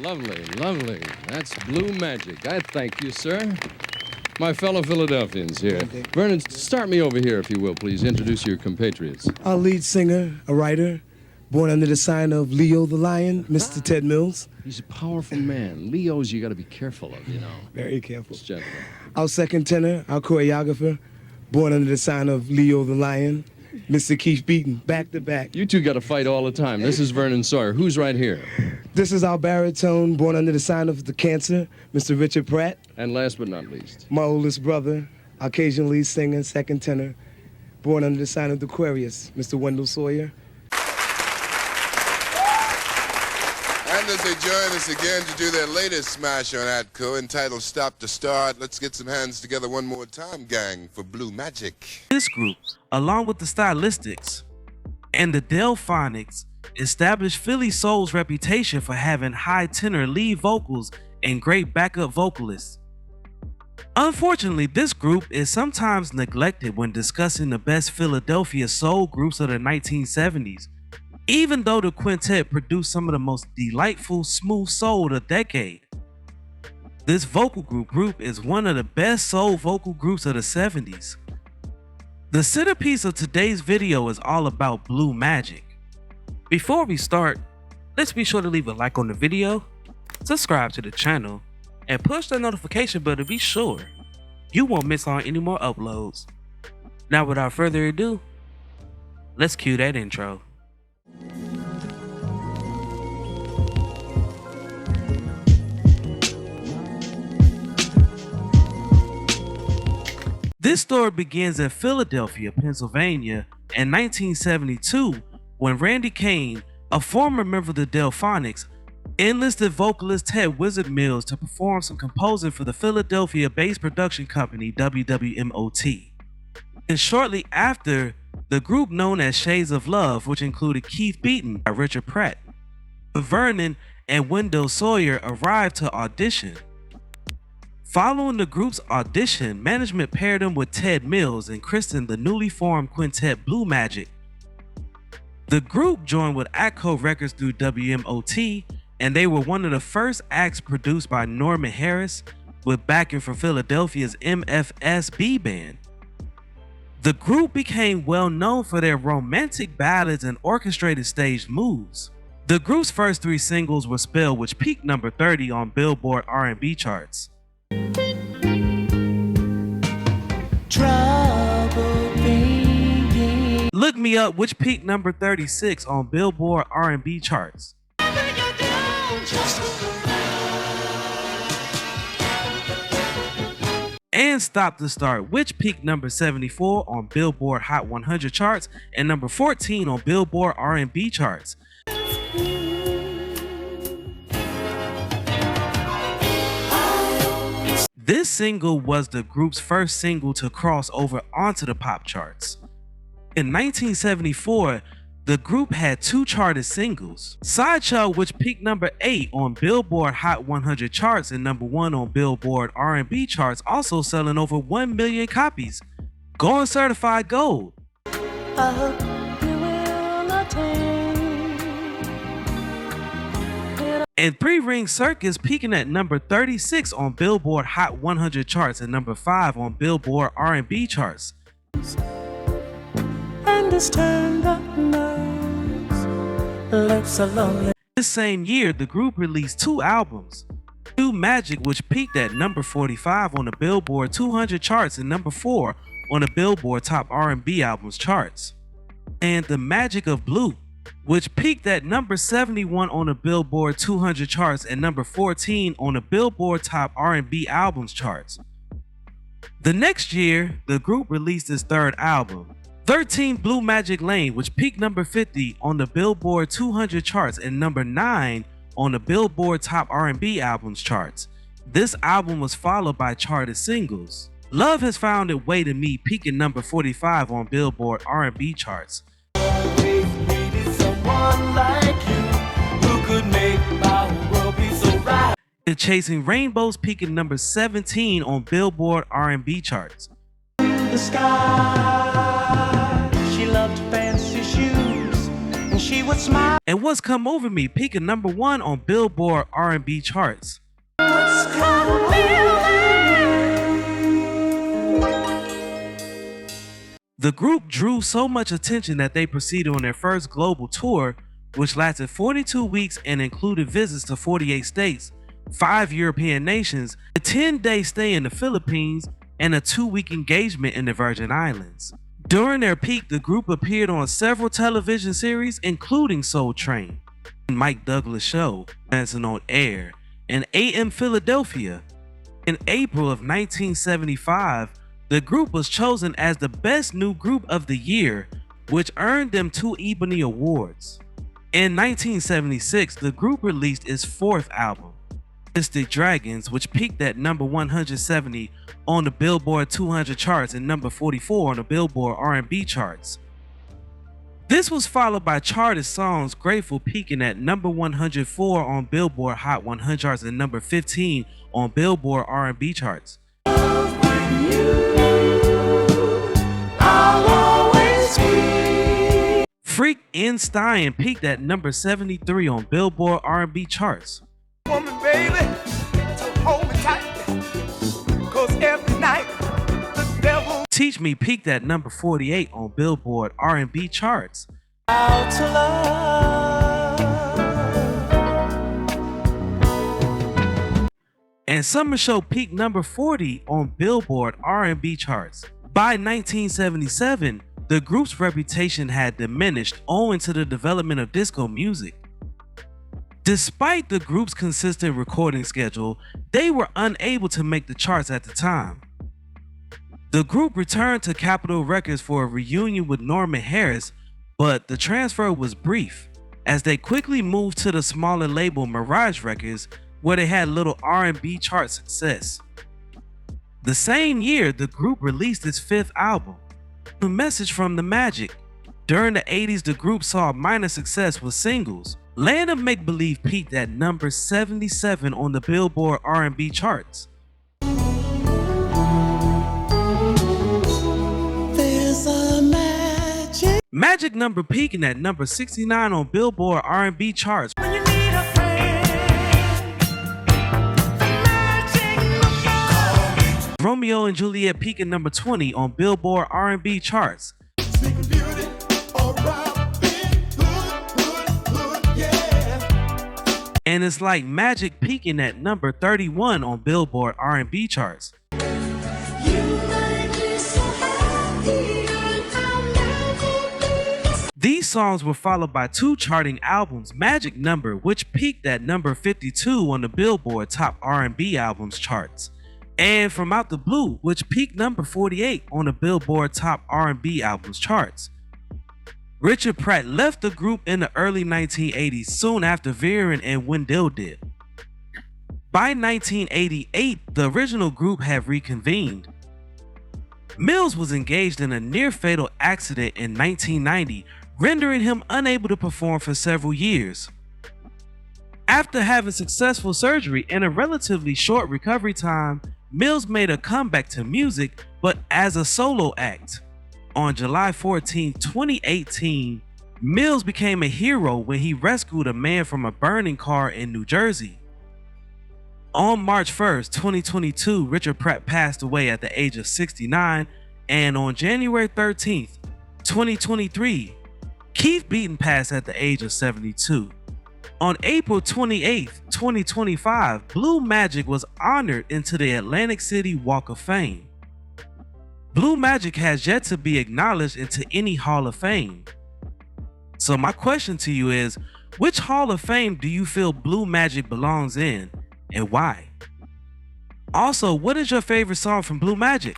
lovely, lovely. That's Blue Magic. I thank you, sir. My fellow Philadelphians here. Okay. Vernon, start me over here, if you will, please. Introduce your compatriots. Our lead singer, a writer, born under the sign of Leo the Lion, Mr. Ted Mills. He's a powerful man. Leos, you got to be careful of, you know. Very careful. This gentleman. Our second tenor, our choreographer, born under the sign of Leo the Lion, Mr. Keith Beaton, back to back. You two got to fight all the time. This is Vernon Sawyer. Who's right here? This is our baritone, born under the sign of the Cancer, Mr. Richard Pratt. And last but not least. My oldest brother, our Cajun lead singer, second tenor, born under the sign of the Aquarius, Mr. Wendell Sawyer. And as they join us again to do their latest smash on ATCO entitled Stop to Start, let's get some hands together one more time, gang, for Blue Magic. This group, along with the Stylistics and the Delphonics, established Philly Soul's reputation for having high tenor lead vocals and great backup vocalists. Unfortunately, this group is sometimes neglected when discussing the best Philadelphia soul groups of the 1970s, even though the quintet produced some of the most delightful smooth soul of the decade. This vocal group is one of the best soul vocal groups of the 70s. The centerpiece of today's video is all about Blue Magic. Before we start, let's be sure to leave a like on the video, subscribe to the channel, and push the notification bell to be sure you won't miss on any more uploads. Now without further ado, let's cue that intro. This story begins in Philadelphia, Pennsylvania in 1972 when Randy Kane, a former member of the Delphonics, enlisted vocalist Ted Wizard Mills to perform some composing for the Philadelphia-based production company WBPTV. And shortly after, the group known as Shades of Love, which included Keith Beaton by Richard Pratt, Vernon and Wendell Sawyer arrived to audition. Following the group's audition, management paired them with Ted Mills and christened the newly formed quintet Blue Magic. The group joined with ATCO Records through WMOT, and they were one of the first acts produced by Norman Harris with backing from Philadelphia's MFSB band. The group became well known for their romantic ballads and orchestrated stage moves. The group's first three singles were Spell, which peaked number 30 on Billboard R&B charts. Look Me Up, which peaked number 36 on Billboard R&B charts. And Stop to Start, which peaked number 74 on Billboard Hot 100 charts and number 14 on Billboard R&B charts. This single was the group's first single to cross over onto the pop charts. In 1974, the group had two charted singles. Sideshow, which peaked number 8 on Billboard Hot 100 charts and number 1 on Billboard R&B charts, also selling over 1 million copies, going certified gold. I hope you will attain. And Three Ring Circus peaking at number 36 on Billboard Hot 100 charts and number 5 on Billboard R&B charts. And this turned up nose looks so lonely. This same year, the group released two albums. Blue Magic, which peaked at number 45 on the Billboard 200 charts and number 4 on the Billboard Top R&B Albums charts. And The Magic of Blue, which peaked at number 71 on the Billboard 200 charts and number 14 on the Billboard Top R&B Albums charts. The next year, the group released its third album, 13 Blue Magic Lane, which peaked number 50 on the Billboard 200 charts and number 9 on the Billboard Top R&B Albums charts. This album was followed by charted singles. Love Has Found Its Way to Me, peaking number 45 on Billboard R&B charts. Always needed someone like you who could make my world be so right. And Chasing Rainbows, peaking number 17 on Billboard R&B charts. The sky, she loved fancy shoes and she would smile. And What's Come Over Me peaking #1 on Billboard R&B charts. The group drew so much attention that they proceeded on their first global tour, which lasted 42 weeks and included visits to 48 states, 5 European nations, a 10-day stay in the Philippines, and a 2-week engagement in the Virgin Islands. During their peak, the group appeared on several television series, including Soul Train, Mike Douglas Show, Dancing on Air, and AM Philadelphia. In April of 1975, the group was chosen as the Best New Group of the Year, which earned them 2 Ebony Awards. In 1976, the group released its 4th album, Mystic Dragons, which peaked at number 170 on the Billboard 200 charts and number 44 on the Billboard R&B charts. This was followed by charted songs Grateful peaking at number 104 on Billboard Hot 100 charts and number 15 on Billboard R&B charts. Freak in Stein peaked at number 73 on Billboard R&B charts. Woman, baby, so hold me tight, 'cause every night the devil Teach Me peaked at number 48 on Billboard R&B charts. out to love. And Summer Show peaked number 40 on Billboard R&B charts. By 1977, the group's reputation had diminished owing to the development of disco music. Despite the group's consistent recording schedule, they were unable to make the charts at the time. The group returned to Capitol Records for a reunion with Norman Harris, but the transfer was brief, as they quickly moved to the smaller label Mirage Records, where they had little R&B chart success. The same year, the group released its 5th album, A Message from the Magic. During the 80s, the group saw minor success with singles. Land of Make Believe peaked at number 77 on the Billboard R&B charts. There's a magic Magic Number peaking at number 69 on Billboard R&B charts. when you need a friend. The magic number. Romeo and Juliet peaking number 20 on Billboard R&B charts. Sleeping Beauty, or Robin Hood, yeah. And It's Like Magic peaking at number 31 on Billboard R&B charts. These songs were followed by 2 charting albums, Magic Number, which peaked at number 52 on the Billboard Top R&B Albums charts, and From Out the Blue, which peaked number 48 on the Billboard Top R&B Albums charts. Richard Pratt left the group in the early 1980s, soon after Viren and Wendell did. By 1988, the original group had reconvened. Mills was engaged in a near-fatal accident in 1990, rendering him unable to perform for several years. After having successful surgery and a relatively short recovery time, Mills made a comeback to music, but as a solo act. On July 14, 2018, Mills became a hero when he rescued a man from a burning car in New Jersey. On March 1st, 2022, Richard Pratt passed away at the age of 69, and on January 13th, 2023, Keith Beaton passed at the age of 72. On April 28th, 2025, Blue Magic was honored into the Atlantic City Walk of Fame. Blue Magic has yet to be acknowledged into any Hall of Fame. So my question to you is, which Hall of Fame do you feel Blue Magic belongs in, and why? Also, what is your favorite song from Blue Magic?